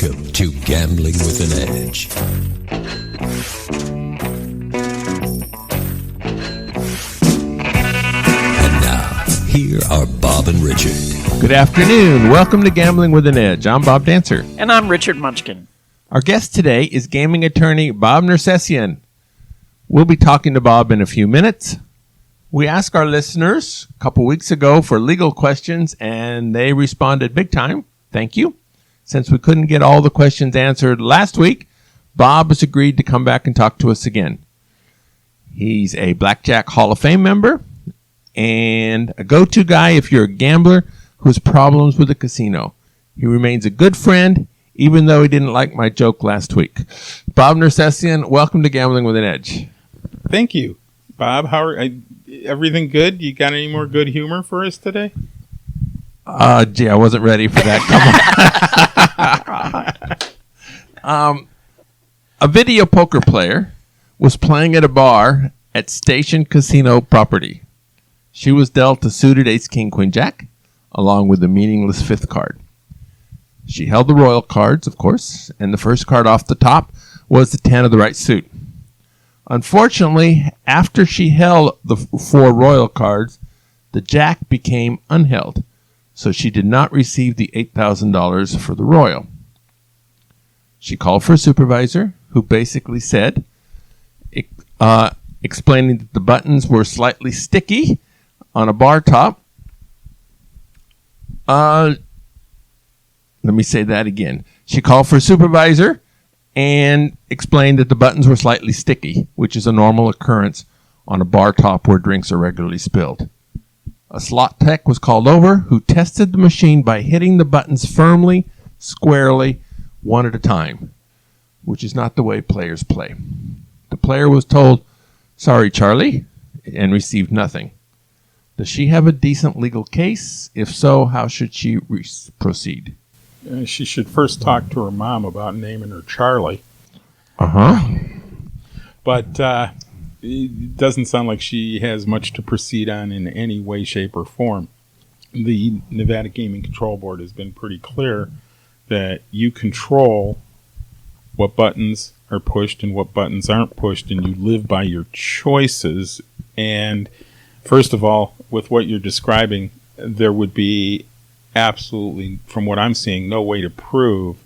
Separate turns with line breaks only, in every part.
Welcome to Gambling with an Edge. And now, here are Bob and Richard.
Good afternoon. Welcome to Gambling with an Edge. I'm Bob Dancer.
And I'm Richard Munchkin.
Our guest today is gaming attorney Bob Nersesian. We'll be talking to Bob in a few minutes. We asked our listeners a couple weeks ago for legal questions, and they responded big time. Thank you. Since we couldn't get all the questions answered last week, Bob has agreed to come back and talk to us again. He's a Blackjack Hall of Fame member and a go-to guy if you're a gambler who has problems with the casino. He remains a good friend, even though he didn't like my joke last week. Bob Nersesian, welcome to Gambling with an Edge.
Thank you, Bob. Everything good? You got any more good humor for us today?
Gee, I wasn't ready for that. Come on. A video poker player was playing at a bar at Station Casino property. She was dealt a suited ace, king, queen, jack, along with the meaningless fifth card. She held the royal cards, of course, and the first card off the top was the 10 of the right suit. Unfortunately, after she held the 4 royal cards, the jack became unheld. So she did not receive the $8,000 for the royal. She called for a supervisor who basically said, explaining that the buttons were slightly sticky on a bar top. Let me say that again. She called for a supervisor and explained that the buttons were slightly sticky, which is a normal occurrence on a bar top where drinks are regularly spilled. A slot tech was called over who tested the machine by hitting the buttons firmly, squarely, one at a time, which is not the way players play. The player was told, "Sorry, Charlie," and received nothing. Does she have a decent legal case? If so, how should she proceed?
She should first talk to her mom about naming her Charlie. But it doesn't sound like she has much to proceed on in any way, shape, or form. The Nevada Gaming Control Board has been pretty clear that you control what buttons are pushed and what buttons aren't pushed, and you live by your choices. And first of all, with what you're describing, there would be absolutely, from what I'm seeing, no way to prove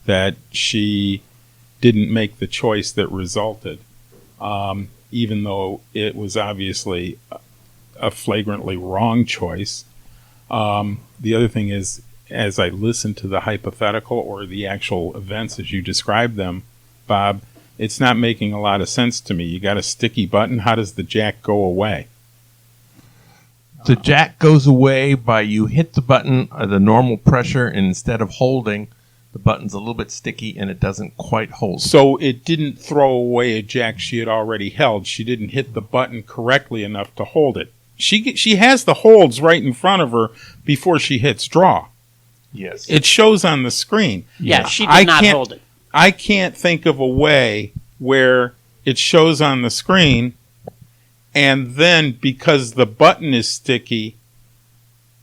that she didn't make the choice that resulted. Even though it was obviously a flagrantly wrong choice. The other thing is, as I listen to the hypothetical or the actual events as you describe them, Bob, it's not making a lot of sense to me. You got a sticky button. How does the jack go away?
The jack goes away by you hit the button at the normal pressure, and instead of holding, the button's a little bit sticky and it doesn't quite hold.
So it didn't throw away a jack she had already held. She didn't hit the button correctly enough to hold it. She has the holds right in front of her before she hits draw.
Yes.
It shows on the screen.
Yeah, she did not hold it.
I can't think of a way where it shows on the screen and then because the button is sticky,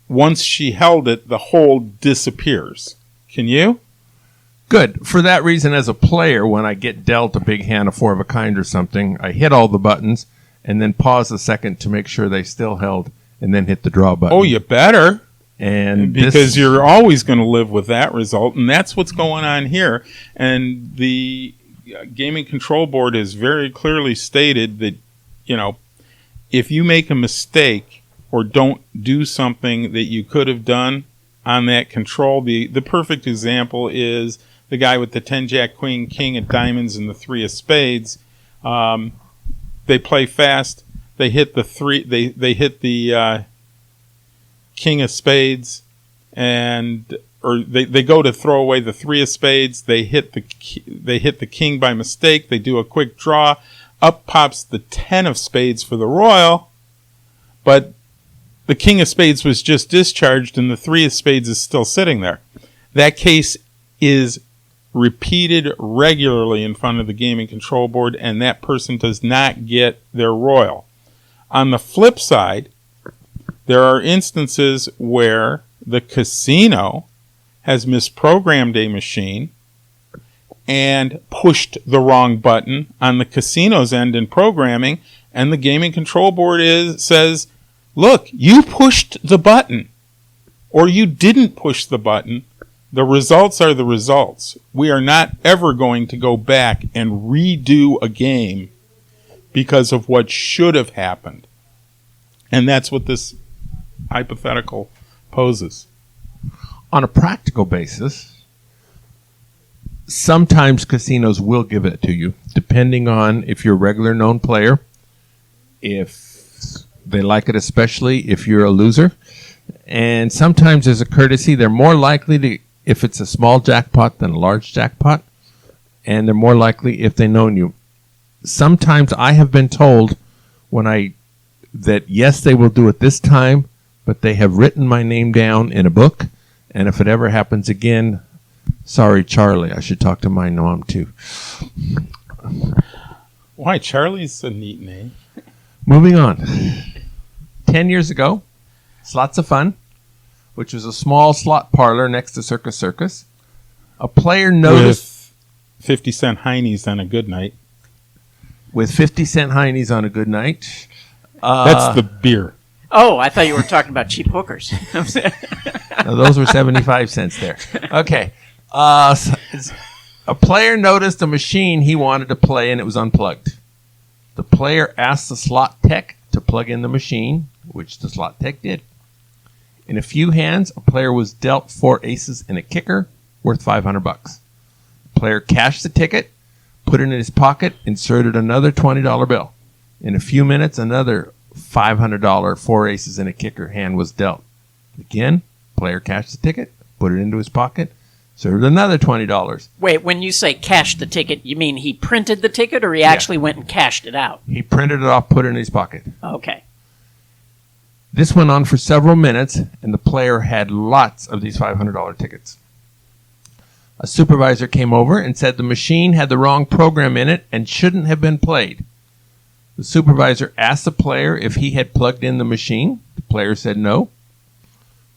once she held it, the hold disappears. Can you?
Good. For that reason, as a player, when I get dealt a big hand of 4 of a kind or something, I hit all the buttons and then pause a second to make sure they still held and then hit the draw button.
Oh, you better.
And
because you're always going to live with that result, and that's what's going on here. And the Gaming Control Board has very clearly stated that, if you make a mistake or don't do something that you could have done on that control, the perfect example is the guy with the 10 jack queen king of diamonds and the 3 of spades. They play fast. They hit the 3. They hit the king of spades, or they go to throw away the 3 of spades. They hit the king by mistake. They do a quick draw. Up pops the 10 of spades for the royal, but the king of spades was just discharged and the 3 of spades is still sitting there. That case is repeated regularly in front of the Gaming Control Board, and that person does not get their royal. On the flip side, there are instances where the casino has misprogrammed a machine and pushed the wrong button on the casino's end in programming, and the Gaming Control Board says, look, you pushed the button, or you didn't push the button. The results are the results. We are not ever going to go back and redo a game because of what should have happened. And that's what this hypothetical poses.
On a practical basis, sometimes casinos will give it to you, depending on if you're a regular known player, if they like it, especially if you're a loser. And sometimes as a courtesy, they're more likely to, if it's a small jackpot than a large jackpot, and they're more likely if they know you. Sometimes I have been told that yes, they will do it this time, but they have written my name down in a book, and if it ever happens again, sorry, Charlie, I should talk to my mom too.
Why? Charlie's a neat name.
Moving on. 10 years ago, Slots of Fun, which was a small slot parlor next to Circus Circus, a player noticed...
With 50-cent heinies on a good night.
With 50-cent heinies on a good night.
That's the beer.
Oh, I thought you were talking about cheap hookers.
No, those were 75 cents there. Okay. A player noticed a machine he wanted to play, and it was unplugged. The player asked the slot tech to plug in the machine, which the slot tech did. In a few hands, a player was dealt 4 aces and a kicker worth $500. The player cashed the ticket, put it in his pocket, inserted another $20 bill. In a few minutes, another $500 4 aces and a kicker hand was dealt. Again, player cashed the ticket, put it into his pocket, inserted another $20.
Wait, when you say cash the ticket, you mean he printed the ticket or he actually went and cashed it out?
He printed it off, put it in his pocket.
Okay.
This went on for several minutes, and the player had lots of these $500 tickets. A supervisor came over and said the machine had the wrong program in it and shouldn't have been played. The supervisor asked the player if he had plugged in the machine. The player said no.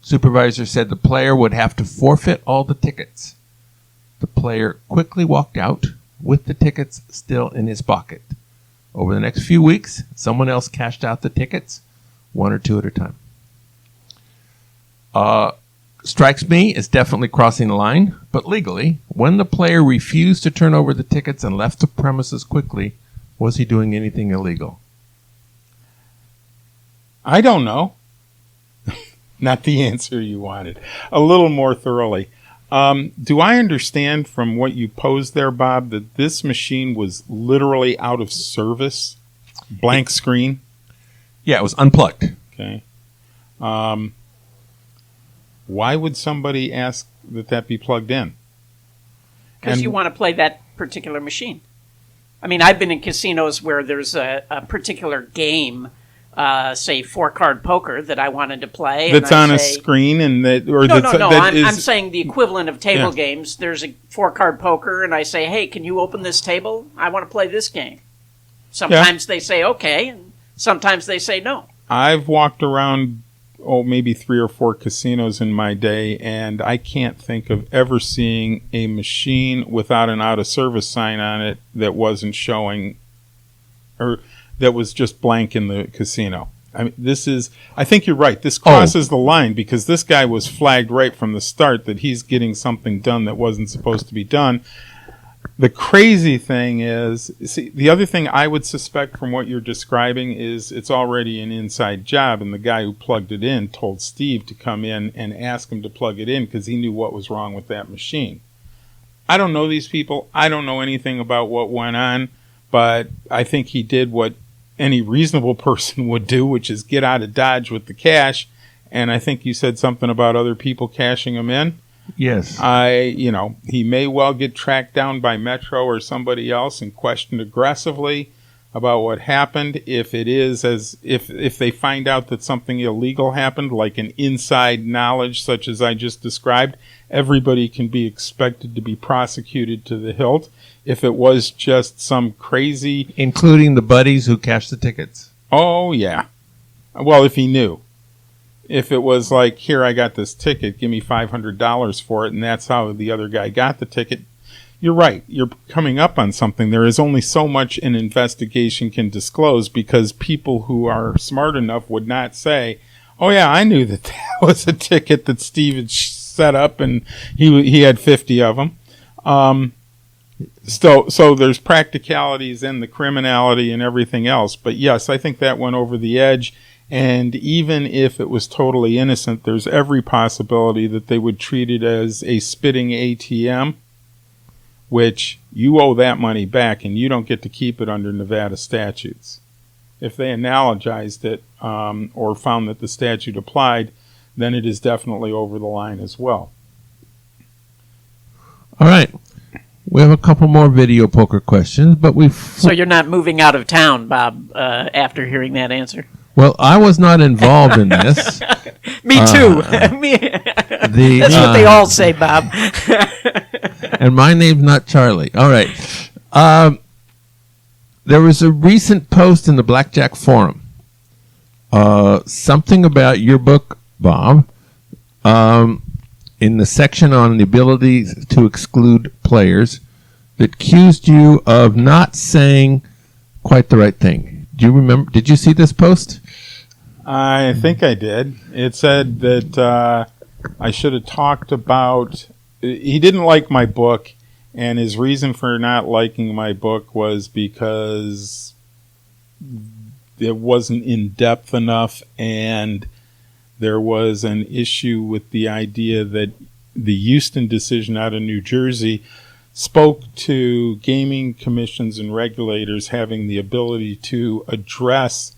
Supervisor said the player would have to forfeit all the tickets. The player quickly walked out with the tickets still in his pocket. Over the next few weeks, someone else cashed out the tickets, 1 or 2 at a time. Strikes me as definitely crossing the line, but legally, when the player refused to turn over the tickets and left the premises quickly, was he doing anything illegal?
I don't know. Not the answer you wanted. A little more thoroughly. Do I understand from what you posed there, Bob, that this machine was literally out of service? Blank screen?
Yeah, it was unplugged.
Okay. Why would somebody ask that be plugged in?
Because you want to play that particular machine. I mean, I've been in casinos where there's a particular game, say 4-card poker, that I wanted to play.
That's on a screen, and
I'm saying the equivalent of table games. There's a 4-card poker, and I say, "Hey, can you open this table? I want to play this game." Sometimes they say okay, and sometimes they say no.
I've walked around maybe 3 or 4 casinos in my day, and I can't think of ever seeing a machine without an out-of-service sign on it that wasn't showing, or that was just blank in the casino. I mean, I think you're right. This crosses the line, because this guy was flagged right from the start that he's getting something done that wasn't supposed to be done. The crazy thing is, see, the other thing I would suspect from what you're describing is it's already an inside job, and the guy who plugged it in told Steve to come in and ask him to plug it in because he knew what was wrong with that machine. I don't know these people. I don't know anything about what went on, but I think he did what any reasonable person would do, which is get out of Dodge with the cash, and I think you said something about other people cashing them in.
Yes.
He may well get tracked down by Metro or somebody else and questioned aggressively about what happened. If it is if they find out that something illegal happened, like an inside knowledge such as I just described, everybody can be expected to be prosecuted to the hilt. If it was just some crazy...
Including the buddies who cashed the tickets.
Oh, yeah. Well, if he knew. If it was like, here, I got this ticket, give me $500 for it, and that's how the other guy got the ticket, you're right. You're coming up on something. There is only so much an investigation can disclose, because people who are smart enough would not say, oh, yeah, I knew that was a ticket that Steve had set up, and he had 50 of them. So there's practicalities and the criminality and everything else. But yes, I think that went over the edge. And even if it was totally innocent, there's every possibility that they would treat it as a spitting ATM, which you owe that money back and you don't get to keep it under Nevada statutes. If they analogized it or found that the statute applied, then it is definitely over the line as well.
All right. We have a couple more video poker questions, but
So you're not moving out of town, Bob, after hearing that answer?
Well, I was not involved in this.
Me too. That's what they all say, Bob.
And my name's not Charlie. All right. There was a recent post in the Blackjack forum. Something about your book, Bob, in the section on the ability to exclude players, that accused you of not saying quite the right thing. Do you remember? Did you see this post?
I think I did. It said that I should have talked about... He didn't like my book, and his reason for not liking my book was because it wasn't in-depth enough, and there was an issue with the idea that the Houston decision out of New Jersey spoke to gaming commissions and regulators having the ability to address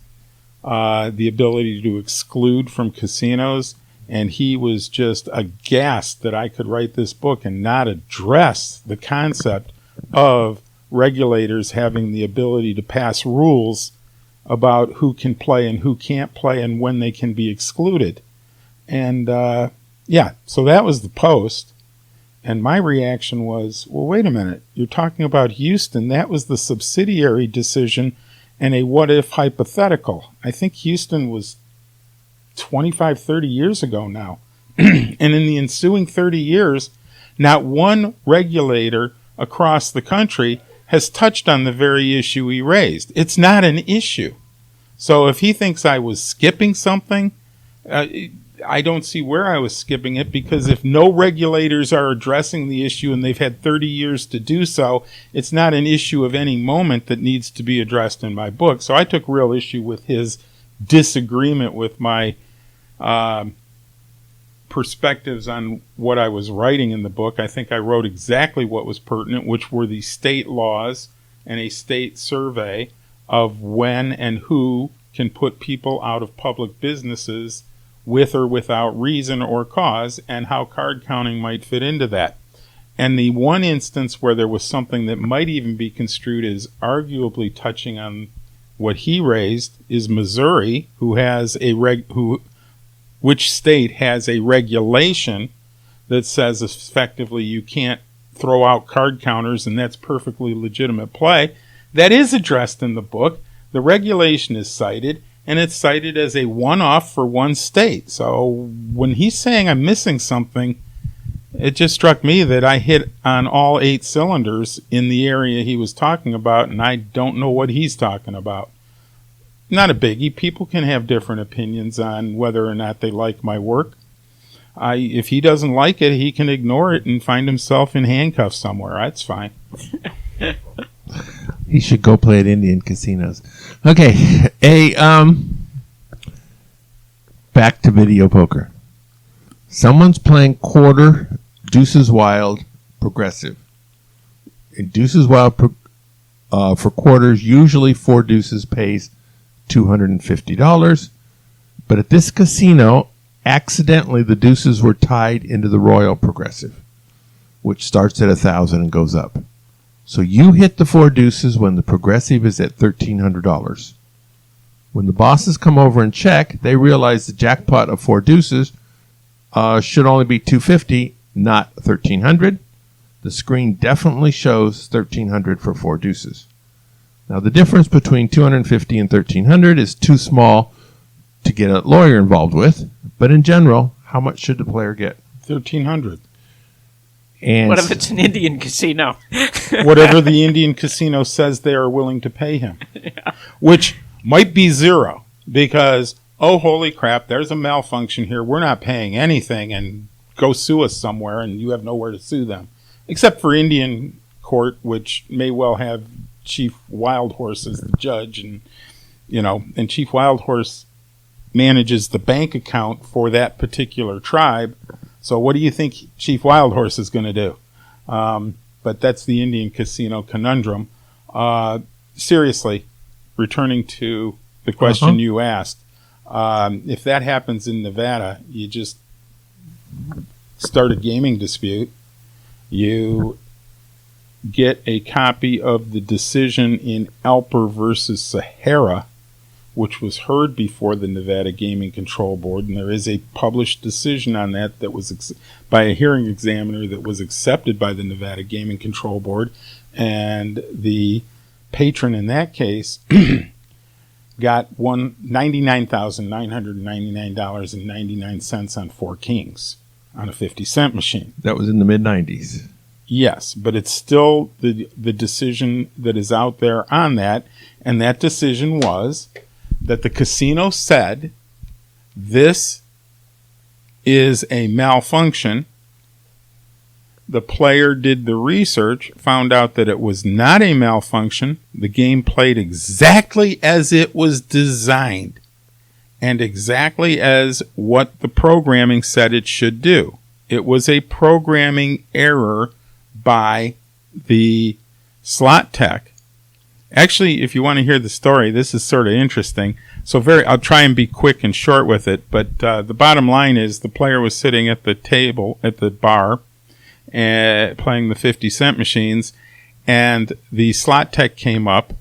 the ability to exclude from casinos, and he was just aghast that I could write this book and not address the concept of regulators having the ability to pass rules about who can play and who can't play and when they can be excluded. And so that was the post. And my reaction was, well, wait a minute. You're talking about Houston. That was the subsidiary decision and a what-if hypothetical. I think Houston was 25, 30 years ago now. And in the ensuing 30 years, not one regulator across the country has touched on the very issue he raised. It's not an issue. So if he thinks I was skipping something, I don't see where I was skipping it, because if no regulators are addressing the issue and they've had 30 years to do so, it's not an issue of any moment that needs to be addressed in my book. So I took real issue with his disagreement with my perspectives on what I was writing in the book. I think I wrote exactly what was pertinent, which were the state laws and a state survey of when and who can put people out of public businesses with or without reason or cause, and how card counting might fit into that. And the one instance where there was something that might even be construed as arguably touching on what he raised is Missouri, who has which state has a regulation that says effectively you can't throw out card counters, and that's perfectly legitimate play. That is addressed in the book. The regulation is cited, and it's cited as a one-off for one state. So when he's saying I'm missing something, it just struck me that I hit on all 8 cylinders in the area he was talking about, and I don't know what he's talking about. Not a biggie. People can have different opinions on whether or not they like my work. If he doesn't like it, he can ignore it and find himself in handcuffs somewhere. That's fine.
He should go play at Indian casinos. Okay, back to video poker. Someone's playing quarter, deuces wild, progressive. In deuces wild for quarters, usually 4 deuces pays $250. But at this casino, accidentally the deuces were tied into the royal progressive, which starts at 1,000 and goes up. So you hit the 4 deuces when the progressive is at $1,300. When the bosses come over and check, they realize the jackpot of 4 deuces should only be $250, not $1,300. The screen definitely shows $1,300 for 4 deuces. Now the difference between $250 and $1,300 is too small to get a lawyer involved with, but in general, how much should the player get?
$1,300.
And
what if it's an Indian casino?
Whatever the Indian casino says they are willing to pay him, which might be zero because, oh, holy crap, there's a malfunction here. We're not paying anything, and go sue us somewhere, and you have nowhere to sue them. Except for Indian court, which may well have Chief Wildhorse as the judge, and Chief Wildhorse manages the bank account for that particular tribe. So what do you think Chief Wildhorse is going to do? But that's the Indian casino conundrum. Seriously, returning to the question you asked, if that happens in Nevada, you just start a gaming dispute. You get a copy of the decision in Alper versus Sahara, which was heard before the Nevada Gaming Control Board, and there is a published decision on that was by a hearing examiner that was accepted by the Nevada Gaming Control Board, and the patron in that case got $99,999.99 on 4 kings on a 50-cent machine.
That was in the mid-'90s.
Yes, but it's still the decision that is out there on that, and that decision was that the casino said this is a malfunction. The player did the research, found out that it was not a malfunction. The game played exactly as it was designed and exactly as what the programming said it should do. It was a programming error by the slot tech. Actually, if you want to hear the story, this is sort of interesting. I'll try and be quick and short with it, but the bottom line is the player was sitting at the table, at the bar, playing the 50-cent machines, and the slot tech came up,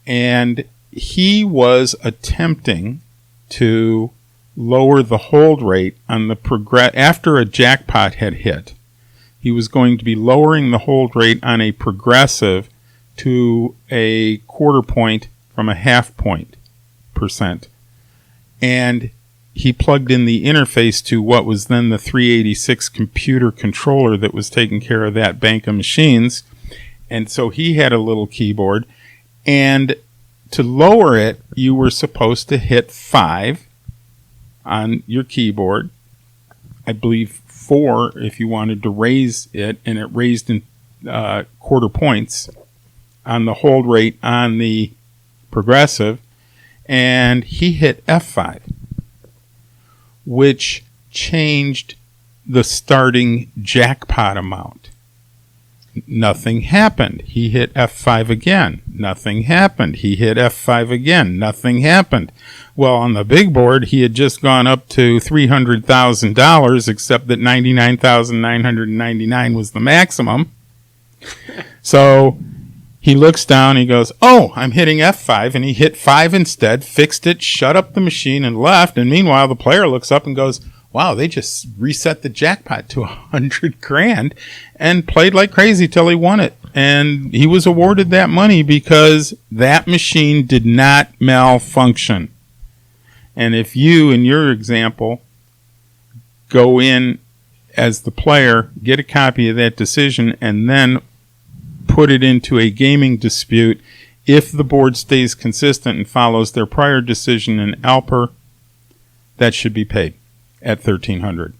and he was attempting to lower the hold rate on the after a jackpot had hit. He was going to be lowering the hold rate on a progressive to a 1/4 point from a 1/2 point %. And he plugged in the interface to what was then the 386 computer controller that was taking care of that bank of machines. And so he had a little keyboard. And to lower it, you were supposed to hit 5 on your keyboard. I believe 4 if you wanted to raise it, and it raised in 1/4 points on the hold rate on the progressive, and he hit F5, which changed the starting jackpot amount. Nothing happened. He hit F5 again. Nothing happened. He hit F5 again. Nothing happened. Well, on the big board, he had just gone up to $300,000, except that $99,999 was the maximum. So he looks down, he goes, oh, I'm hitting F5, and he hit 5 instead, fixed it, shut up the machine, and left. And meanwhile, the player looks up and goes, wow, they just reset the jackpot to $100,000 and played like crazy till he won it. And he was awarded that money because that machine did not malfunction. And if you, in your example, go in as the player, get a copy of that decision, and then put it into a gaming dispute, if the board stays consistent and follows their prior decision in Alper, that should be paid at $1,300.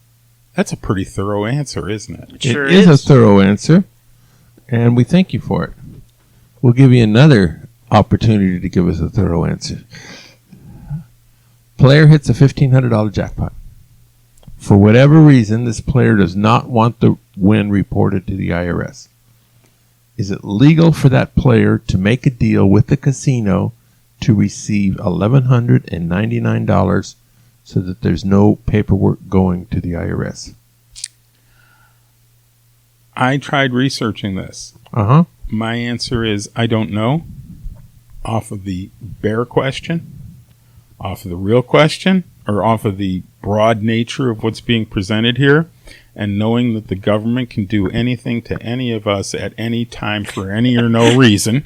That's a pretty thorough answer, isn't it?
It sure
is a thorough answer, and we thank you for it. We'll give you another opportunity to give us a thorough answer. Player hits a $1,500 jackpot. For whatever reason, this player does not want the win reported to the IRS. Is it legal for that player to make a deal with the casino to receive $1,199 so that there's no paperwork going to the IRS?
I tried researching this. My answer is I don't know. Off of the bare question, off of the real question, or off of the broad nature of what's being presented here, and knowing that the government can do anything to any of us at any time for any or no reason,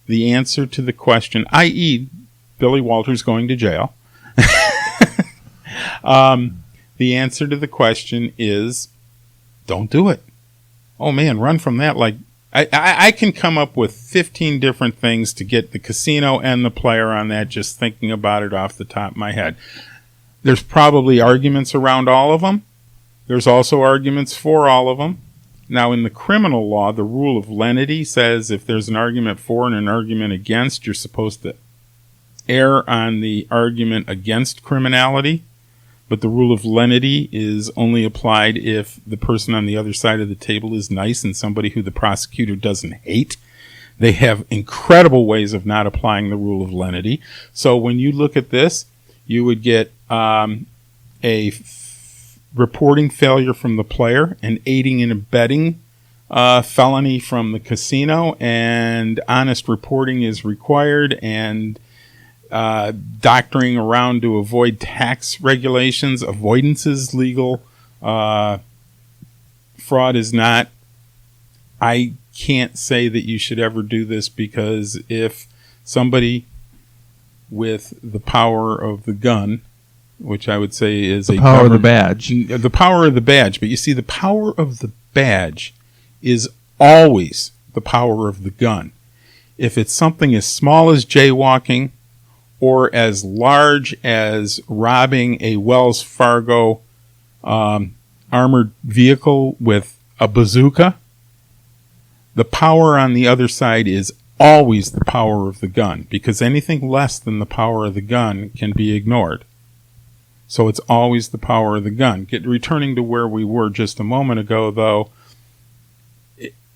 the answer to the question, i.e. Billy Walters going to jail, the answer to the question is don't do it. Oh man, run from that. Like I can come up with 15 different things to get the casino and the player on that just thinking about it off the top of my head. There's probably arguments around all of them. There's also arguments for all of them. Now, in the criminal law, the rule of lenity says if there's an argument for and an argument against, you're supposed to err on the argument against criminality. But the rule of lenity is only applied if the person on the other side of the table is nice and somebody who the prosecutor doesn't hate. They have incredible ways of not applying the rule of lenity. So when you look at this, you would get reporting failure from the player, and aiding and abetting felony from the casino, and honest reporting is required, and doctoring around to avoid tax regulations. Avoidance is legal. Fraud is not. I can't say that you should ever do this, because if somebody with the power of the gun, which I would say is
the power of the badge.
The power of the badge. But you see, the power of the badge is always the power of the gun. If it's something as small as jaywalking or as large as robbing a Wells Fargo armored vehicle with a bazooka, the power on the other side is always the power of the gun, because anything less than the power of the gun can be ignored. So it's always the power of the gun. Returning to where we were just a moment ago, though,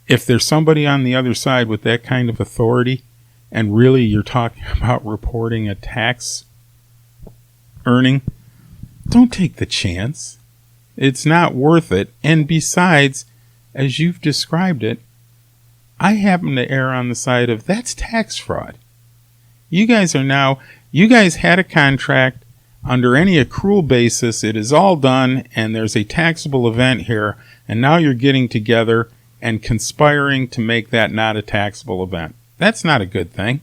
if there's somebody on the other side with that kind of authority, and really you're talking about reporting a tax earning, don't take the chance. It's not worth it. And besides, as you've described it, I happen to err on the side of that's tax fraud. You guys had a contract. Under any accrual basis, it is all done, and there's a taxable event here, and now you're getting together and conspiring to make that not a taxable event. That's not a good thing.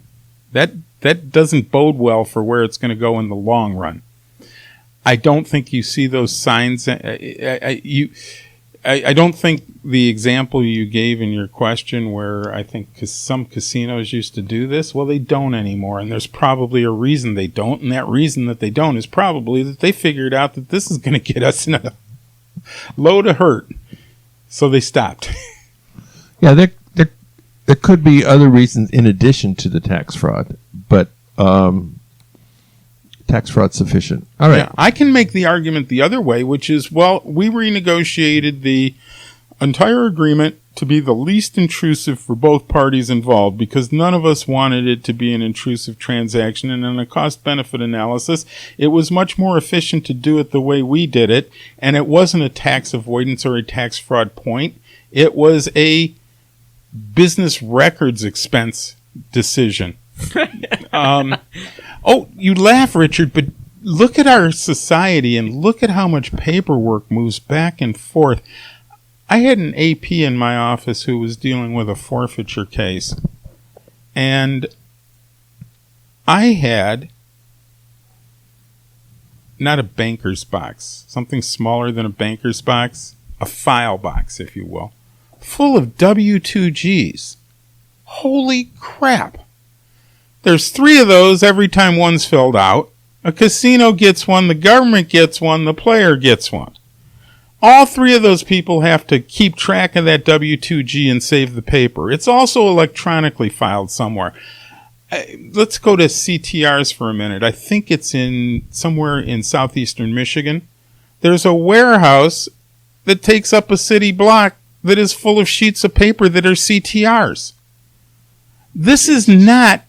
That doesn't bode well for where it's going to go in the long run. I don't think you see those signs. I don't think the example you gave in your question, where I think some casinos used to do this, well, they don't anymore. And there's probably a reason they don't. And that reason that they don't is probably that they figured out that this is going to get us in a load of hurt. So they stopped.
Yeah, there could be other reasons in addition to the tax fraud, but tax fraud sufficient. All right.
Yeah, I can make the argument the other way, which is, well, we renegotiated the entire agreement to be the least intrusive for both parties involved, because none of us wanted it to be an intrusive transaction. And in a cost-benefit analysis, it was much more efficient to do it the way we did it. And it wasn't a tax avoidance or a tax fraud point. It was a business records expense decision. Oh, you laugh, Richard, but look at our society and look at how much paperwork moves back and forth. I had an AP in my office who was dealing with a forfeiture case, and I had not a banker's box, something smaller than a banker's box, a file box, if you will, full of W-2Gs. Holy crap. There's 3 of those every time one's filled out. A casino gets one, the government gets one, the player gets one. All 3 of those people have to keep track of that W-2G and save the paper. It's also electronically filed somewhere. Let's go to CTRs for a minute. I think it's somewhere in southeastern Michigan. There's a warehouse that takes up a city block that is full of sheets of paper that are CTRs. This is not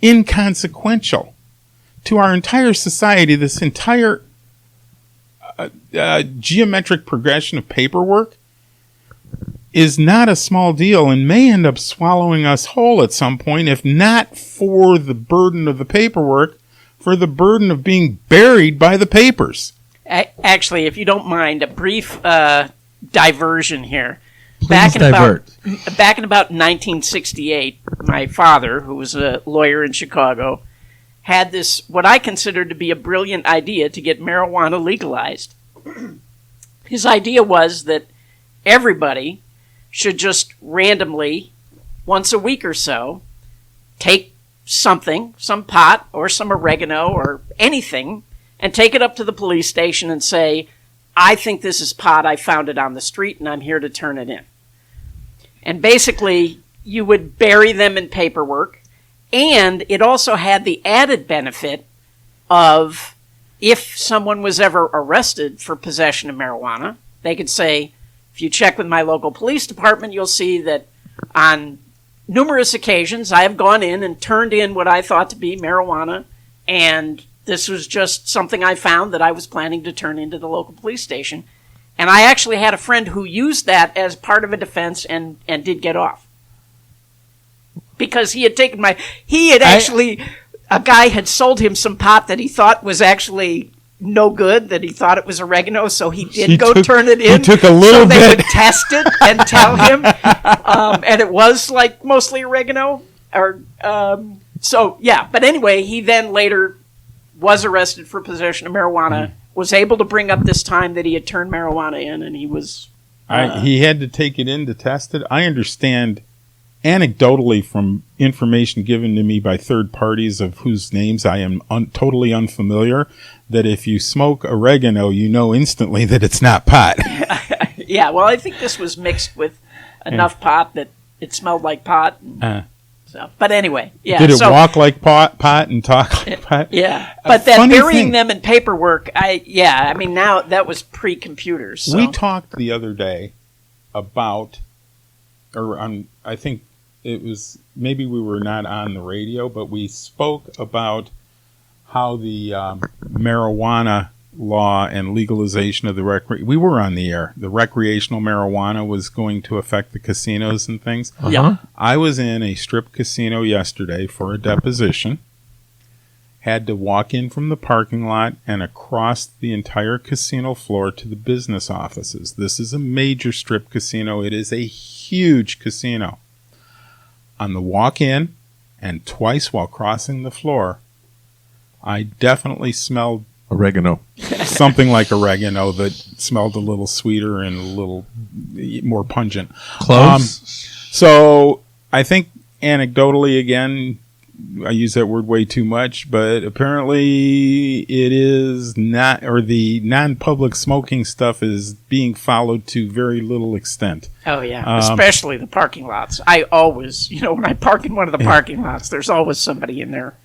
inconsequential to our entire society. This entire geometric progression of paperwork is not a small deal and may end up swallowing us whole at some point, if not for the burden of the paperwork, for the burden of being buried by the papers.
Actually, if you don't mind, a brief diversion here.
Please
back in about 1968, my father, who was a lawyer in Chicago, had this, what I considered to be a brilliant idea to get marijuana legalized. His idea was that everybody should just randomly, once a week or so, take something, some pot or some oregano or anything, and take it up to the police station and say, I think this is pot, I found it on the street, and I'm here to turn it in. And basically, you would bury them in paperwork, and it also had the added benefit of, if someone was ever arrested for possession of marijuana, they could say, if you check with my local police department, you'll see that on numerous occasions I have gone in and turned in what I thought to be marijuana, and this was just something I found that I was planning to turn into the local police station. And I actually had a friend who used that as part of a defense and did get off. Because he had taken a guy had sold him some pot that he thought was actually no good, that he thought it was oregano, so he did turn it in.
He took a little
so
bit.
They would test it and tell him. And it was like mostly oregano. But anyway, he then later was arrested for possession of marijuana, was able to bring up this time that he had turned marijuana in, and he was...
he had to take it in to test it. I understand anecdotally from information given to me by third parties of whose names I am totally unfamiliar, that if you smoke oregano, you know instantly that it's not pot.
Yeah, well, I think this was mixed with enough pot that it smelled like pot. But anyway, yeah.
Did it walk like pot and talk like pot?
Yeah, but that burying them in paperwork, now that was pre-computers. So.
We talked the other day about, I think it was, maybe we were not on the radio, but we spoke about how the marijuana law and legalization of we were on the air. The recreational marijuana was going to affect the casinos and things.
Uh-huh.
Yeah.
I was in a strip casino yesterday for a deposition. Had to walk in from the parking lot and across the entire casino floor to the business offices. This is a major strip casino. It is a huge casino. On the walk in and twice while crossing the floor, I definitely smelled
Oregano.
Something like oregano that smelled a little sweeter and a little more pungent.
Cloves?
So I think anecdotally, again, I use that word way too much, but apparently it is not, or the non-public smoking stuff is being followed to very little extent.
Oh, yeah, especially the parking lots. I always, when I park in one of the parking lots, there's always somebody in there.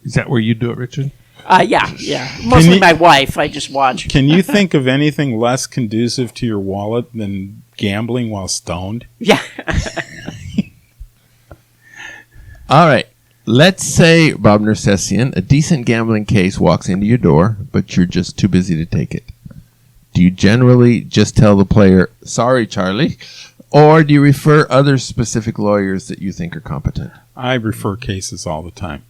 Is that where you do it, Richard?
Yeah. Mostly my wife. I just watch.
Can you think of anything less conducive to your wallet than gambling while stoned?
Yeah.
All right. Let's say, Bob Nersesian, a decent gambling case walks into your door, but you're just too busy to take it. Do you generally just tell the player, sorry, Charlie, or do you refer other specific lawyers that you think are competent?
I refer cases all the time.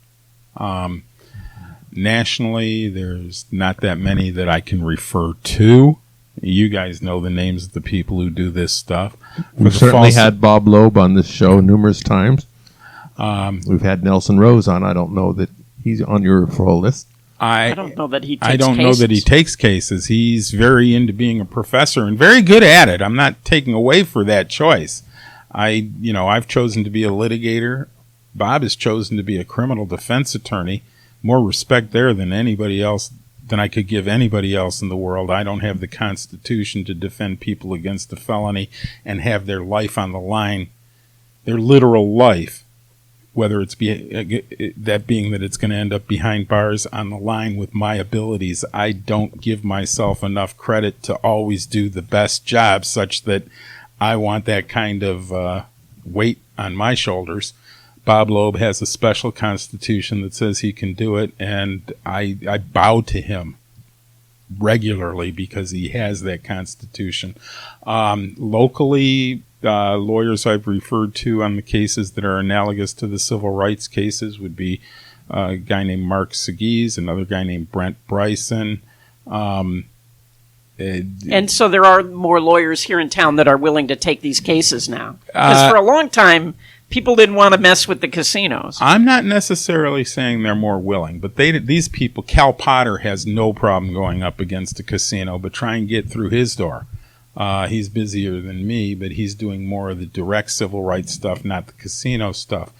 Nationally, there's not that many that I can refer to. You guys know the names of the people who do this stuff.
We've certainly had Bob Loeb on this show numerous times. We've had Nelson Rose on. I don't know that he's on your referral list.
I don't know that he takes
cases. I don't know that he takes cases. He's very into being a professor and very good at it. I'm not taking away for that choice. I've chosen to be a litigator. Bob has chosen to be a criminal defense attorney. More respect there than anybody else, than I could give anybody else in the world. I don't have the Constitution to defend people against a felony and have their life on the line, their literal life, whether it's that being that it's going to end up behind bars, on the line with my abilities. I don't give myself enough credit to always do the best job, such that I want that kind of weight on my shoulders. Bob Loeb has a special constitution that says he can do it, and I bow to him regularly because he has that constitution. Locally, lawyers I've referred to on the cases that are analogous to the civil rights cases would be a guy named Mark Segues, another guy named Brent Bryson.
And so there are more lawyers here in town that are willing to take these cases now. Because for a long time, People didn't want to mess with the casinos.
I'm not necessarily saying they're more willing, but these people, Cal Potter has no problem going up against a casino, but try and get through his door. He's busier than me, but he's doing more of the direct civil rights stuff, not the casino stuff.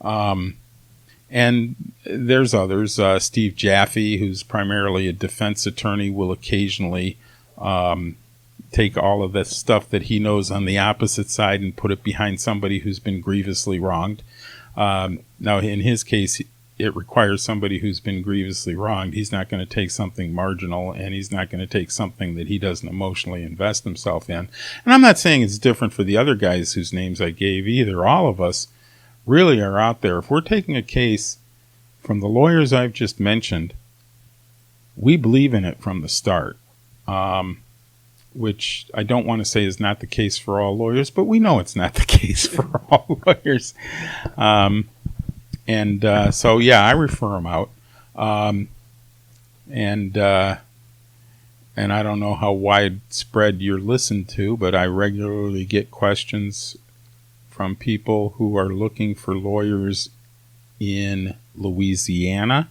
And there's others. Steve Jaffe, who's primarily a defense attorney, will occasionally take all of the stuff that he knows on the opposite side and put it behind somebody who's been grievously wronged. Now, in his case, it requires somebody who's been grievously wronged. He's not going to take something marginal, and he's not going to take something that he doesn't emotionally invest himself in. And I'm not saying it's different for the other guys whose names I gave either. All of us really are out there. If we're taking a case from the lawyers I've just mentioned, we believe in it from the start. Which I don't want to say is not the case for all lawyers, but we know it's not the case for all lawyers. So, yeah, I refer them out. And I don't know how widespread you're listened to, but I regularly get questions from people who are looking for lawyers in Louisiana.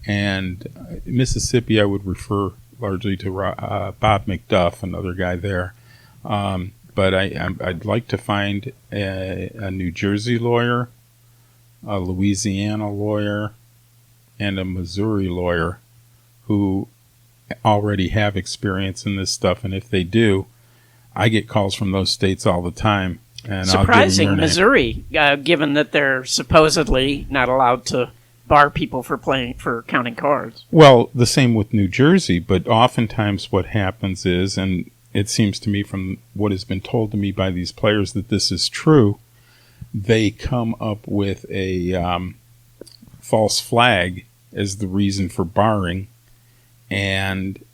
And Mississippi, I would refer largely to Bob McDuff, another guy there. But I'd like to find a New Jersey lawyer, a Louisiana lawyer, and a Missouri lawyer who already have experience in this stuff. And if they do, I get calls from those states all the time. And
surprising, Missouri, given that they're supposedly not allowed to bar people for counting cards.
Well, the same with New Jersey, but oftentimes what happens is, and it seems to me from what has been told to me by these players that this is true, they come up with a false flag as the reason for barring and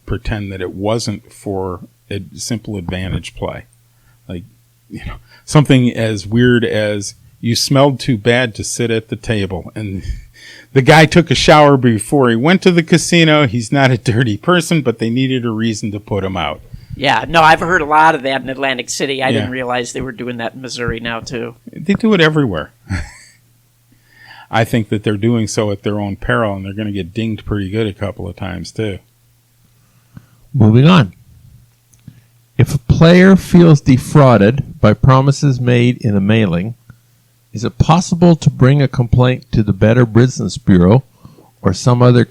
pretend that it wasn't for a simple advantage play. Like, something as weird as you smelled too bad to sit at the table. And the guy took a shower before he went to the casino. He's not a dirty person, but they needed a reason to put him out.
Yeah, no, I've heard a lot of that in Atlantic City. I didn't realize they were doing that in Missouri now, too.
They do it everywhere. I think that they're doing so at their own peril, and they're going to get dinged pretty good a couple of times, too.
Moving on. If a player feels defrauded by promises made in a mailing, is it possible to bring a complaint to the Better Business Bureau or some other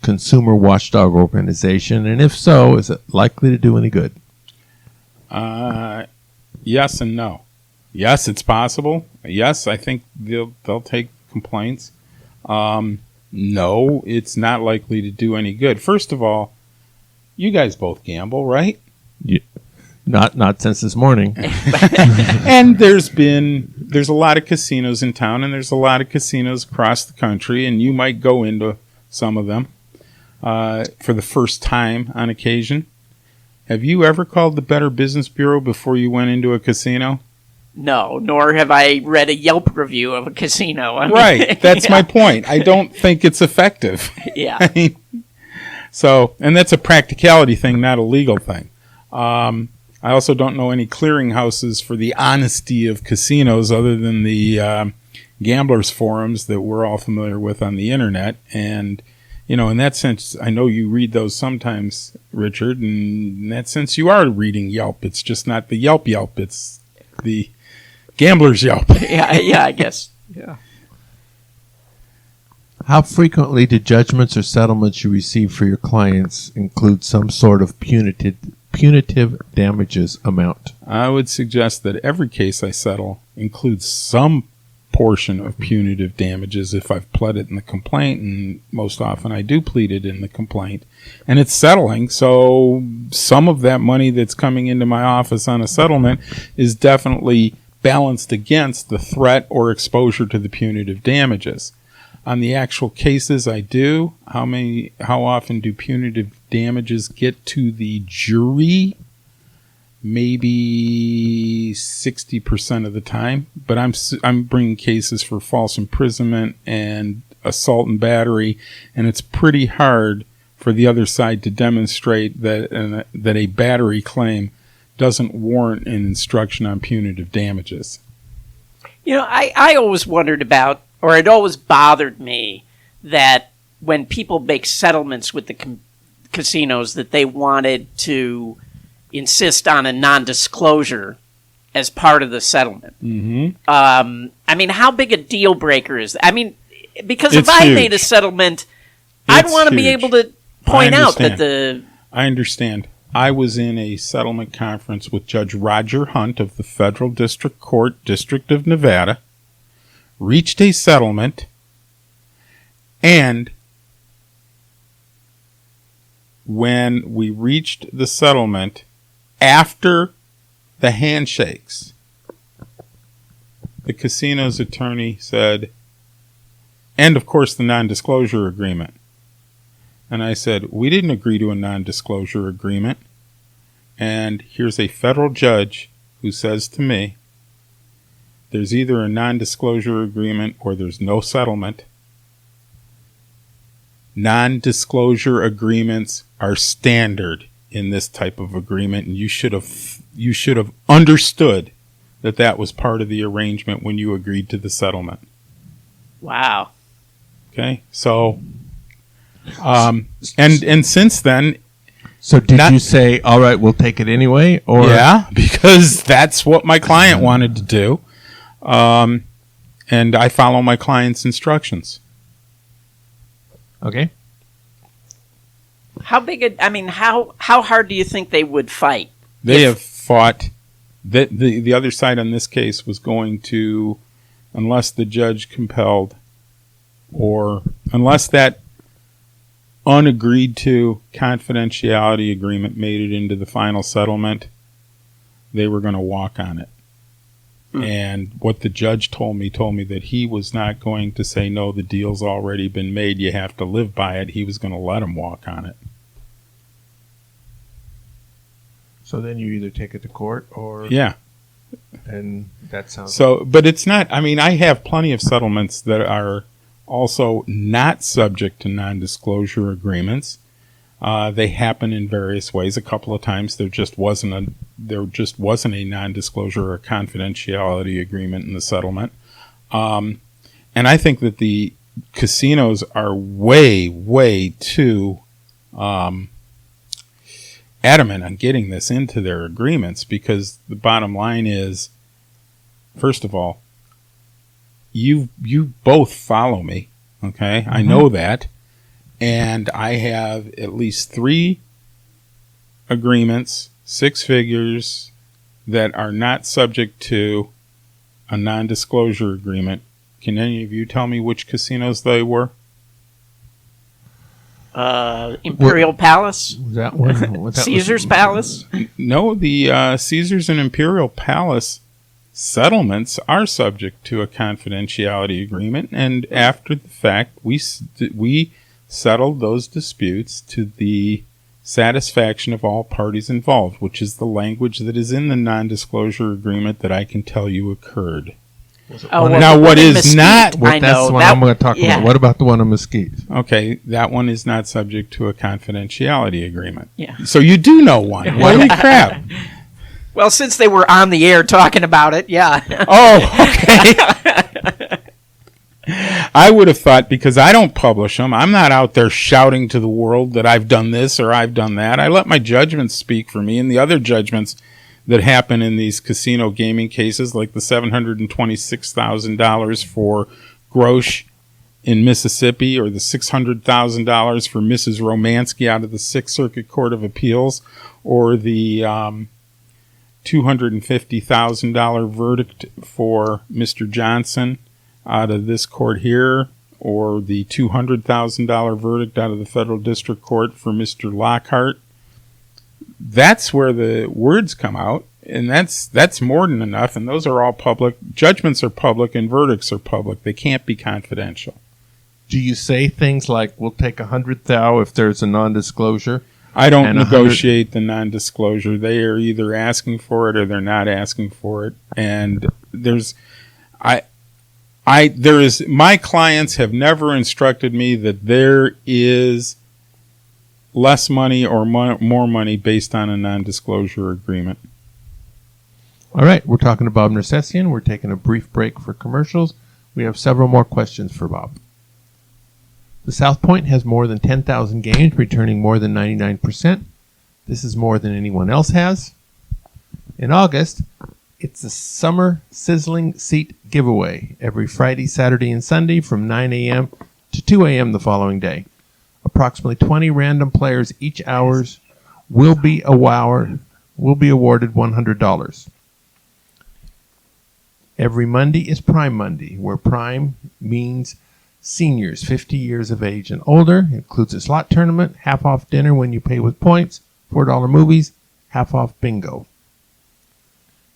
consumer watchdog organization? And if so, is it likely to do any good?
Yes and no. Yes, it's possible. Yes, I think they'll take complaints. No, it's not likely to do any good. First of all, you guys both gamble, right?
Yeah. Not since this morning.
And there's a lot of casinos in town, and there's a lot of casinos across the country, and you might go into some of them for the first time on occasion. Have you ever called the Better Business Bureau before you went into a casino?
No, nor have I read a Yelp review of a casino.
Right, that's my point. I don't think it's effective.
Yeah.
And that's a practicality thing, not a legal thing. I also don't know any clearinghouses for the honesty of casinos other than the gamblers forums that we're all familiar with on the internet. And, in that sense, I know you read those sometimes, Richard, and in that sense you are reading Yelp. It's just not the Yelp, it's the gambler's Yelp.
Yeah, I guess. Yeah.
How frequently do judgments or settlements you receive for your clients include some sort of punitive damages amount?
I would suggest that every case I settle includes some portion of punitive damages if I've pled it in the complaint, and most often I do plead it in the complaint. And it's settling, so some of that money that's coming into my office on a settlement is definitely balanced against the threat or exposure to the punitive damages. On the actual cases I do, how often do punitive damages get to the jury? Maybe 60% of the time, but I'm bringing cases for false imprisonment and assault and battery, and it's pretty hard for the other side to demonstrate that a battery claim doesn't warrant an instruction on punitive damages.
You know, I always wondered about, or it always bothered me, that when people make settlements with the casinos, that they wanted to insist on a non-disclosure as part of the settlement.
Mm-hmm.
I mean, how big a deal breaker is that? I mean, because
It's
if I
huge.
made a settlement, I'd
It's
want to be
huge.
able to point out that
I understand. I was in a settlement conference with Judge Roger Hunt of the Federal District Court, District of Nevada, reached a settlement, and when we reached the settlement, after the handshakes, the casino's attorney said, and of course the non-disclosure agreement. And I said, we didn't agree to a non-disclosure agreement. And here's a federal judge who says to me, there's either a non-disclosure agreement or there's no settlement. Non-disclosure agreements are standard in this type of agreement, and you should have understood that that was part of the arrangement when you agreed to the settlement.
wow.
Okay, so and since then,
So did you say, all right, we'll take it anyway? Or
yeah, because that's what my client wanted to do, and I follow my client's instructions.
Okay.
How big? How hard do you think they would fight?
They have fought. That the other side on this case was going to, unless the judge compelled, or unless that unagreed to confidentiality agreement made it into the final settlement, they were going to walk on it. And what the judge told me that he was not going to say, no, the deal's already been made, you have to live by it. He was going to let them walk on it.
So then you either take it to court or...
Yeah.
And that sounds...
So, but it's not, I mean, I have plenty of settlements that are also not subject to non-disclosure agreements. They happen in various ways. A couple of times there just wasn't a non-disclosure or confidentiality agreement in the settlement. And I think that the casinos are way too adamant on getting this into their agreements, because the bottom line is, first of all, you both follow me, okay? I know that. And I have at least 3 agreements, 6 figures, that are not subject to a non-disclosure agreement. Can any of you tell me which casinos they were?
Imperial Palace,
Was that one?
Caesar's Palace.
No, the Caesars and Imperial Palace settlements are subject to a confidentiality agreement, and after the fact, we settled those disputes to the satisfaction of all parties involved, which is the language that is in the non-disclosure agreement that I can tell you occurred. Now, what is
Mesquite,
not...
I
That's
know
the one
that-
I'm going to talk
yeah.
about. What about the one in Mesquite?
Okay, that one is not subject to a confidentiality agreement.
Yeah.
So you do know one. Holy crap.
Well, since they were on the air talking about it, yeah.
Oh, okay. I would have thought, because I don't publish them, I'm not out there shouting to the world that I've done this or I've done that. I let my judgments speak for me, and the other judgments that happen in these casino gaming cases, like the $726,000 for Grosh in Mississippi, or the $600,000 for Mrs. Romansky out of the Sixth Circuit Court of Appeals, or the $250,000 verdict for Mr. Johnson out of this court here, or the $200,000 verdict out of the Federal District Court for Mr. Lockhart. That's where the words come out, and that's more than enough, and those are all public. Judgments are public and verdicts are public. They can't be confidential.
Do you say things like, we'll take 100,000 if there's a non-disclosure?
I don't
And
negotiate the non-disclosure. They are either asking for it or they're not asking for it. And my clients have never instructed me that there is less money or more money based on a non-disclosure agreement.
All right, we're talking to Bob Nersesian. We're taking a brief break for commercials. We have several more questions for Bob. The South Point has more than 10,000 games, returning more than 99%. This is more than anyone else has. In August, it's the Summer Sizzling Seat Giveaway every Friday, Saturday, and Sunday from 9 a.m. to 2 a.m. the following day. Approximately 20 random players each hour will be awarded $100. Every Monday is Prime Monday, where Prime means seniors 50 years of age and older. It includes a slot tournament, half-off dinner when you pay with points, $4 movies, half-off bingo.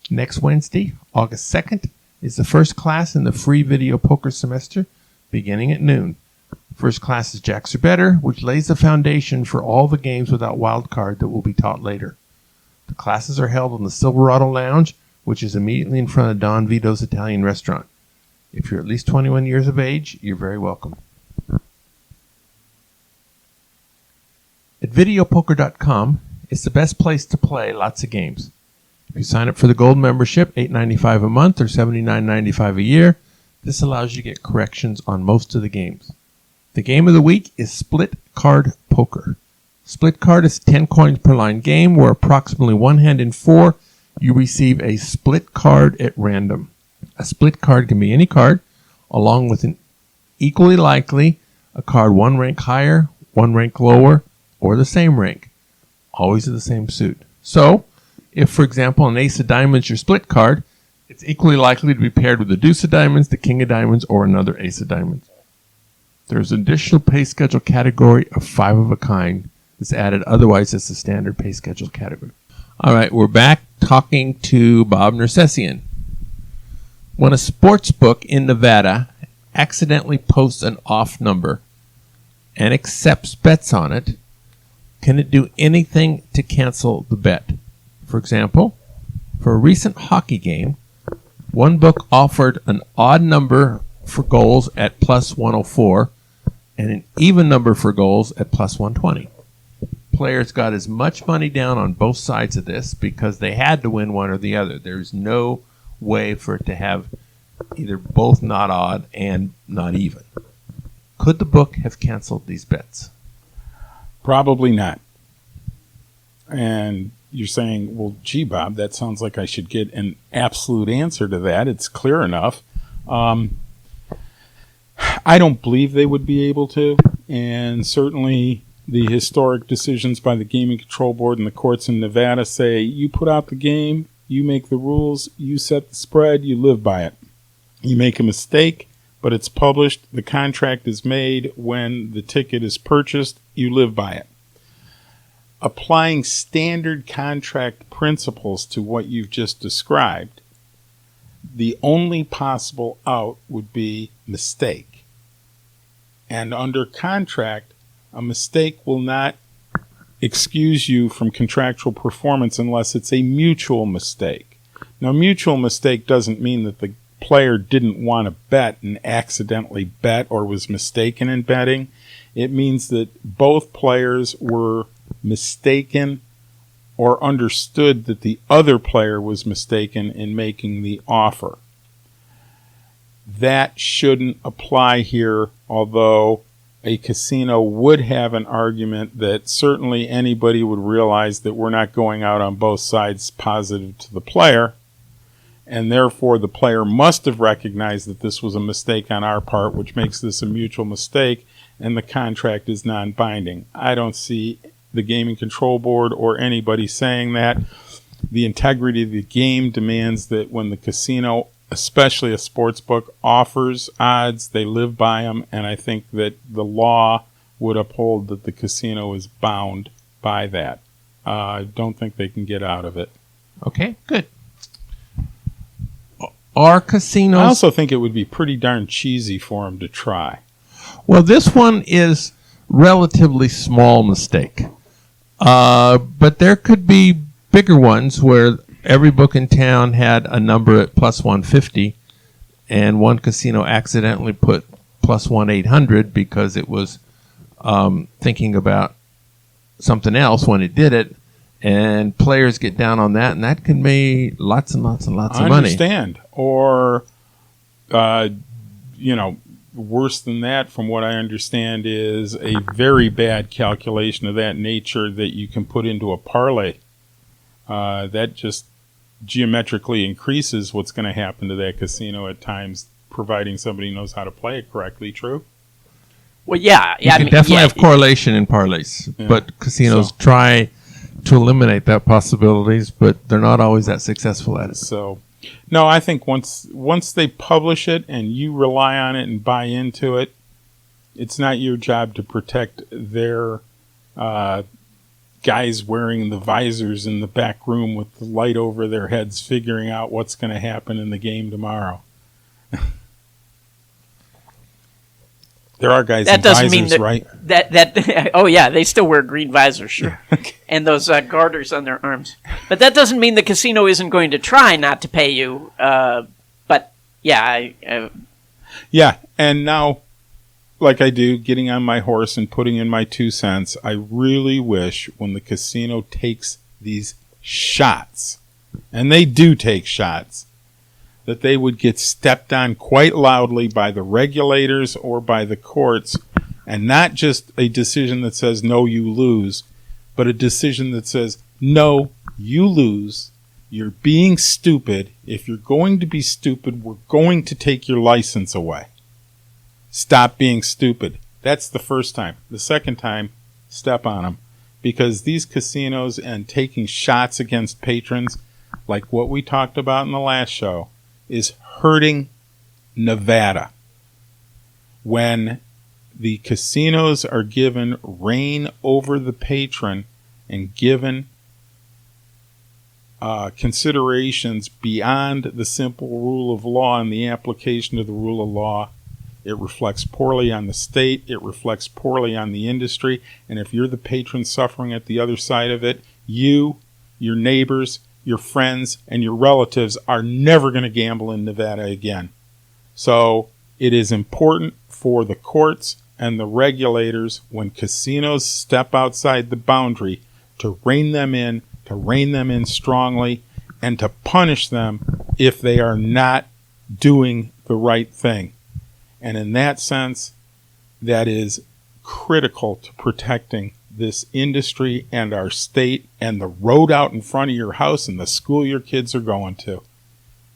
Next Wednesday, August 2nd, is the first class in the free video poker semester, beginning at noon. First class is Jacks or Better, which lays the foundation for all the games without wild card that will be taught later. The classes are held in the Silverado Lounge, which is immediately in front of Don Vito's Italian restaurant. If you're at least 21 years of age, you're very welcome. At videopoker.com, it's the best place to play lots of games. If you sign up for the gold membership, $8.95 a month or $79.95 a year, this allows you to get corrections on most of the games. The game of the week is Split Card Poker. Split Card is a 10 coins per line game where approximately one hand in four, you receive a split card at random. A split card can be any card, along with an equally likely a card one rank higher, one rank lower, or the same rank, always of the same suit. So, if, for example, an ace of diamonds is your split card, it's equally likely to be paired with the deuce of diamonds, the king of diamonds, or another ace of diamonds. There's an additional pay schedule category of 5 of a kind that's added, otherwise it's the standard pay schedule category. All right, we're back talking to Bob Nersesian. When a sports book in Nevada accidentally posts an off number and accepts bets on it, can it do anything to cancel the bet? For example, for a recent hockey game, one book offered an odd number for goals at plus 104 and an even number for goals at plus 120. Players got as much money down on both sides of this because they had to win one or the other. There's no way for it to have either both not odd and not even. Could the book have canceled these bets?
Probably not. And you're saying, well, gee, Bob, that sounds like I should get an absolute answer to that. It's clear enough. I don't believe they would be able to, and certainly the historic decisions by the Gaming Control Board and the courts in Nevada say you put out the game, you make the rules, you set the spread, you live by it. You make a mistake, but it's published, the contract is made when the ticket is purchased, you live by it. Applying standard contract principles to what you've just described, the only possible out would be mistake. And under contract, a mistake will not excuse you from contractual performance unless it's a mutual mistake. Now, mutual mistake doesn't mean that the player didn't want to bet and accidentally bet or was mistaken in betting. It means that both players were mistaken or understood that the other player was mistaken in making the offer. That shouldn't apply here, although a casino would have an argument that certainly anybody would realize that we're not going out on both sides positive to the player, and therefore the player must have recognized that this was a mistake on our part, which makes this a mutual mistake, and the contract is non-binding. I don't see the Gaming Control Board or anybody saying that. The integrity of the game demands that when the casino, especially a sports book, offers odds, they live by them, and I think that the law would uphold that the casino is bound by that. I don't think they can get out of it.
Okay, good. Are casinos...
I also think it would be pretty darn cheesy for them to try.
Well, this one is relatively small mistake. But there could be bigger ones where every book in town had a number at plus 150, and one casino accidentally put plus 1-800 because it was thinking about something else when it did it, and players get down on that, and that can make lots and lots and lots of money.
I understand. Or, worse than that, from what I understand, is a very bad calculation of that nature that you can put into a parlay. That just geometrically increases what's going to happen to that casino at times, providing somebody knows how to play it correctly. True?
Well, yeah.
You can definitely have correlation in parlays, but casinos try to eliminate that possibilities, but they're not always that successful at it.
So, no, I think once they publish it and you rely on it and buy into it, it's not your job to protect their guys wearing the visors in the back room with the light over their heads, figuring out what's going to happen in the game tomorrow. There are guys
that
in
doesn't
visors,
mean
right?
That oh yeah, they still wear green visors, sure, and those garters on their arms. But that doesn't mean the casino isn't going to try not to pay you. But yeah,
yeah, and now, like I do, getting on my horse and putting in my 2 cents, I really wish when the casino takes these shots, and they do take shots, that they would get stepped on quite loudly by the regulators or by the courts, and not just a decision that says, no, you lose, but a decision that says, no, you lose, you're being stupid. If you're going to be stupid, we're going to take your license away. Stop being stupid. That's the first time. The second time, step on them. Because these casinos and taking shots against patrons, like what we talked about in the last show, is hurting Nevada. When the casinos are given reign over the patron and given considerations beyond the simple rule of law and the application of the rule of law, it reflects poorly on the state, it reflects poorly on the industry, and if you're the patron suffering at the other side of it, you, your neighbors, your friends, and your relatives are never going to gamble in Nevada again. So it is important for the courts and the regulators, when casinos step outside the boundary, to rein them in strongly, and to punish them if they are not doing the right thing. And in that sense, that is critical to protecting this industry and our state and the road out in front of your house and the school your kids are going to.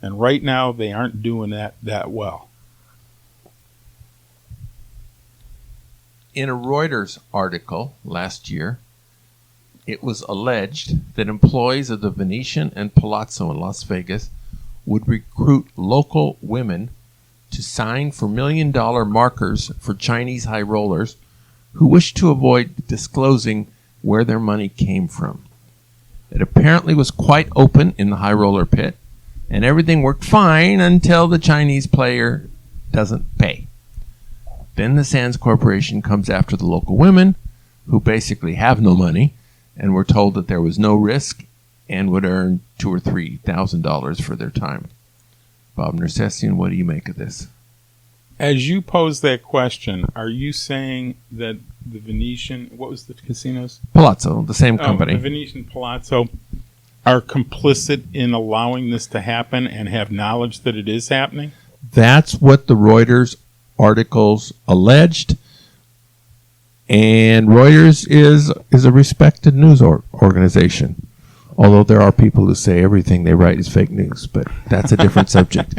And right now, they aren't doing that well.
In a Reuters article last year, it was alleged that employees of the Venetian and Palazzo in Las Vegas would recruit local women to sign for $1 million markers for Chinese high rollers who wished to avoid disclosing where their money came from. It apparently was quite open in the high roller pit, and everything worked fine until the Chinese player doesn't pay. Then the Sands Corporation comes after the local women, who basically have no money, and were told that there was no risk and would earn $2,000 or $3,000 for their time. Bob Nersesian, what do you make of this?
As you pose that question, are you saying that the Venetian, what was the casinos?
Palazzo, the same company.
The Venetian Palazzo are complicit in allowing this to happen and have knowledge that it is happening?
That's what the Reuters articles alleged. And Reuters is a respected news organization. Although there are people who say everything they write is fake news, but that's a different subject.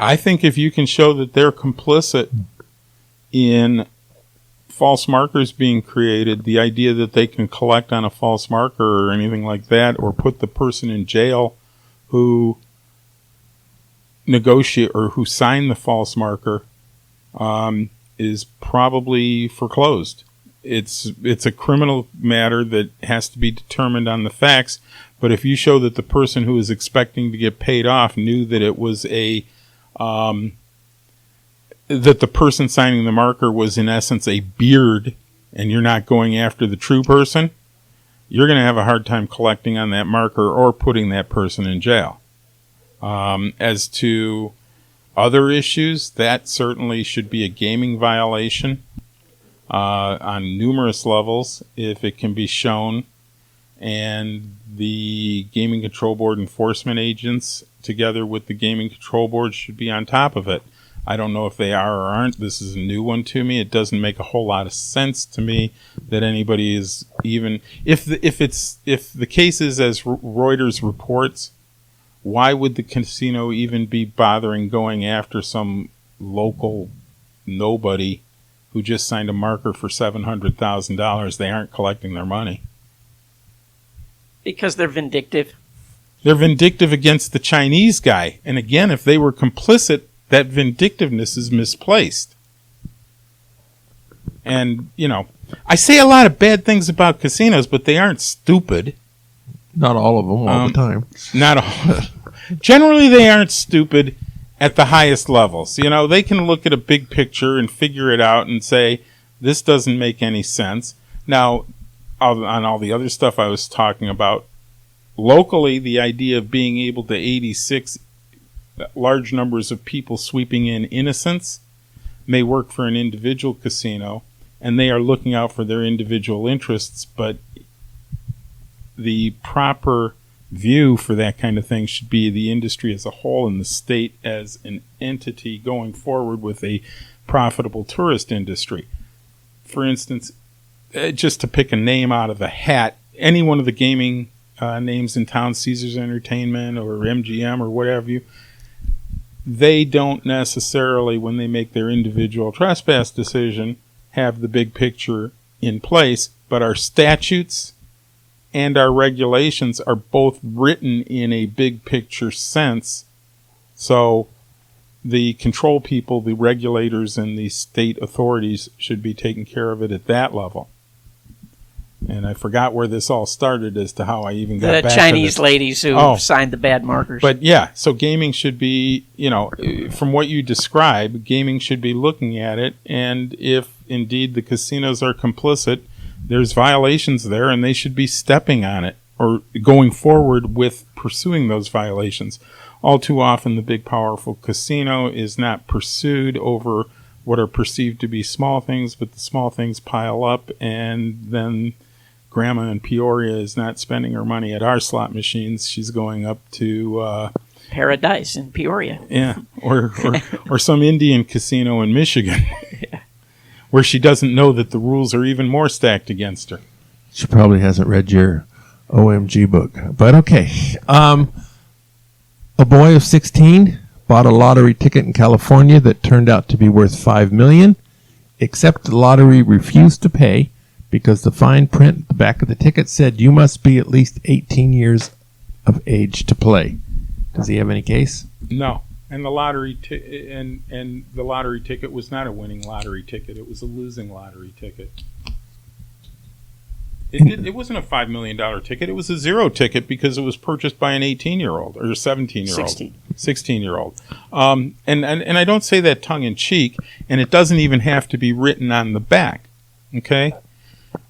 I think if you can show that they're complicit in false markers being created, the idea that they can collect on a false marker or anything like that, or put the person in jail who negotiate or who signed the false marker, is probably foreclosed. It's a criminal matter that has to be determined on the facts, but if you show that the person who is expecting to get paid off knew that it was that the person signing the marker was in essence a beard, and you're not going after the true person, you're going to have a hard time collecting on that marker or putting that person in jail. As to other issues, that certainly should be a gaming violation on numerous levels if it can be shown and the Gaming Control Board enforcement agents, together with the Gaming Control Board, should be on top of it. I don't know if they are or aren't. This is a new one to me. It doesn't make a whole lot of sense to me that anybody is even if the case is as Reuters reports. Why would the casino even be bothering going after some local nobody who just signed a marker for $700,000? They aren't collecting their money.
Because they're vindictive.
They're vindictive against the Chinese guy. And again, if they were complicit, that vindictiveness is misplaced. And, I say a lot of bad things about casinos, but they aren't stupid.
Not all of them all the time.
Not all. Generally, they aren't stupid at the highest levels. They can look at a big picture and figure it out and say, this doesn't make any sense. Now, on all the other stuff I was talking about, locally, the idea of being able to 86 large numbers of people sweeping in innocents may work for an individual casino, and they are looking out for their individual interests, but the proper view for that kind of thing should be the industry as a whole and the state as an entity going forward with a profitable tourist industry. For instance, just to pick a name out of a hat, any one of the gaming names in town, Caesars Entertainment or MGM or whatever they don't necessarily, when they make their individual trespass decision, have the big picture in place, but our statutes and our regulations are both written in a big picture sense. So the control people, the regulators, and the state authorities should be taking care of it at that level. And I forgot where this all started as to how I even got back to
the Chinese ladies who signed the bad markers.
But yeah, so gaming should be, from what you describe, gaming should be looking at it. And if indeed the casinos are complicit, there's violations there, and they should be stepping on it or going forward with pursuing those violations. All too often, the big, powerful casino is not pursued over what are perceived to be small things, but the small things pile up, and then Grandma in Peoria is not spending her money at our slot machines. She's going up to
Paradise in Peoria.
Yeah, or some Indian casino in Michigan. Yeah. Where she doesn't know that the rules are even more stacked against her.
She probably hasn't read your OMG book. But okay. A boy of 16 bought a lottery ticket in California that turned out to be worth $5 million, except the lottery refused to pay because the fine print at the back of the ticket said you must be at least 18 years of age to play. Does he have any case?
No. And the lottery and the lottery ticket was not a winning lottery ticket. It was a losing lottery ticket. It wasn't a $5 million ticket. It was a zero ticket because it was purchased by an 18-year-old or a 17-year-old. 16-year-old. And I don't say that tongue-in-cheek, and it doesn't even have to be written on the back. Okay?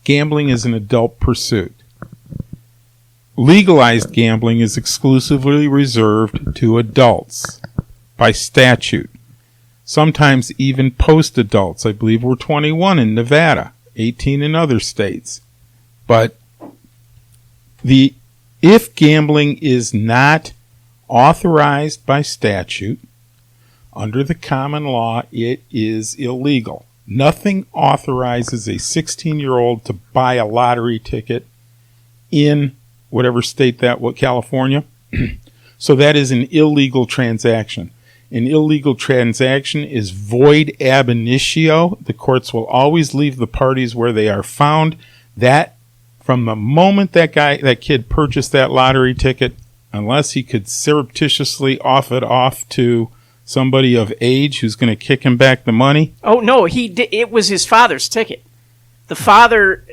Gambling is an adult pursuit. Legalized gambling is exclusively reserved to adults by statute. Sometimes even post-adults. I believe we're 21 in Nevada, 18 in other states. But if gambling is not authorized by statute, under the common law, it is illegal. Nothing authorizes a 16-year-old to buy a lottery ticket in whatever state California. So that is an illegal transaction. An illegal transaction is void ab initio. The courts will always leave the parties where they are found. That from the moment that kid purchased that lottery ticket, unless he could surreptitiously off it off to somebody of age who's going to kick him back the money.
Oh no, it was his father's ticket. The father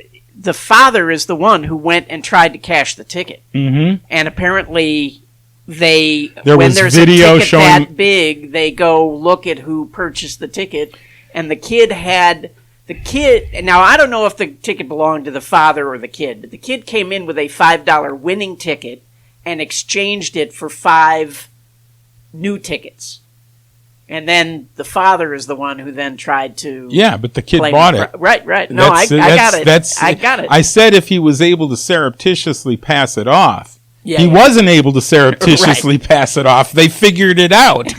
is the one who went and tried to cash the ticket. Mm-hmm. And apparently when there's a ticket that big, they go look at who purchased the ticket, and the kid, now I don't know if the ticket belonged to the father or the kid, but the kid came in with a $5 winning ticket and exchanged it for 5 new tickets. And then the father is the one who then tried to.
Yeah, but the kid
claim
bought it.
Right. No, I got it. I got it.
I said if he was able to surreptitiously pass it off.
Yeah,
he wasn't able to surreptitiously pass it off. They figured it out.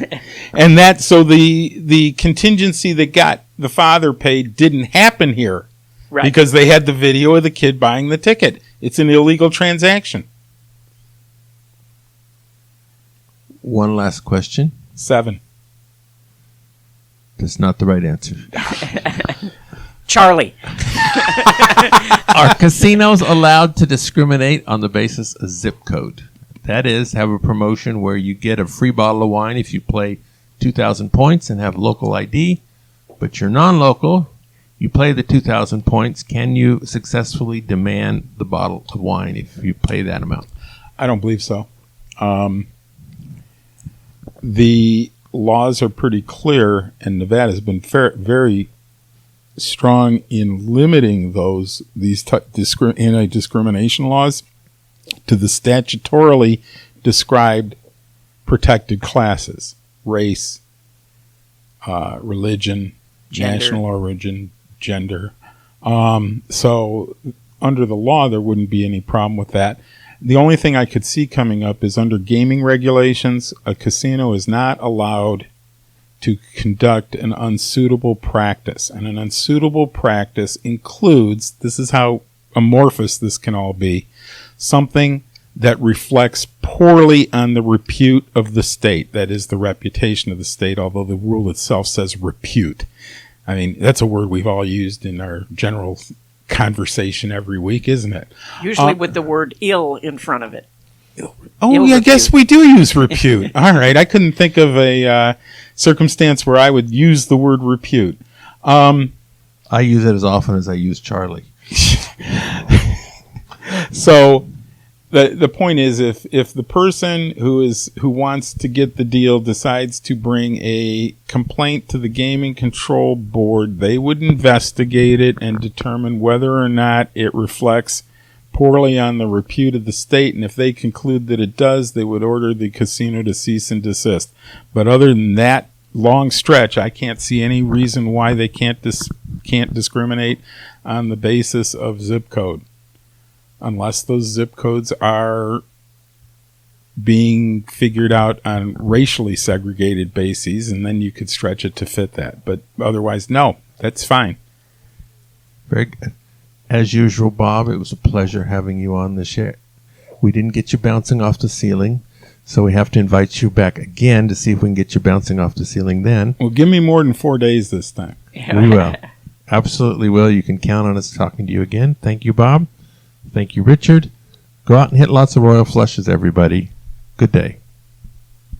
And so the contingency that got the father paid didn't happen here.
Right.
Because they had the video of the kid buying the ticket. It's an illegal transaction.
One last question.
7.
That's not the right answer.
Charlie.
Are casinos allowed to discriminate on the basis of zip code? That is, have a promotion where you get a free bottle of wine if you play 2,000 points and have local ID, but you're non-local, you play the 2,000 points. Can you successfully demand the bottle of wine if you pay that amount?
I don't believe so. The laws are pretty clear, and Nevada has been very strong in limiting these anti-discrimination laws to the statutorily described protected classes: race, religion, national origin, gender. So under the law, there wouldn't be any problem with that. The only thing I could see coming up is under gaming regulations, a casino is not allowed to conduct an unsuitable practice. And an unsuitable practice includes, this is how amorphous this can all be, something that reflects poorly on the repute of the state. That is the reputation of the state, although the rule itself says repute. I mean, that's a word we've all used in our general conversation every week, isn't it?
Usually with the word ill in front of it.
Oh, yeah, I guess we do use repute. All right. I couldn't think of a circumstance where I would use the word repute.
I use it as often as I use Charlie.
So the point is, if the person who wants to get the deal decides to bring a complaint to the Gaming Control Board, they would investigate it and determine whether or not it reflects poorly on the repute of the state, and if they conclude that it does, they would order the casino to cease and desist. But other than that long stretch, I can't see any reason why they can't discriminate on the basis of zip code, unless those zip codes are being figured out on racially segregated bases, and then you could stretch it to fit that. But otherwise, no, that's fine.
Very good. As usual, Bob, it was a pleasure having you on the show. We didn't get you bouncing off the ceiling, so we have to invite you back again to see if we can get you bouncing off the ceiling then.
Well, give me more than 4 days this time.
We will. Absolutely will. You can count on us talking to you again. Thank you, Bob. Thank you, Richard. Go out and hit lots of royal flushes, everybody. Good day.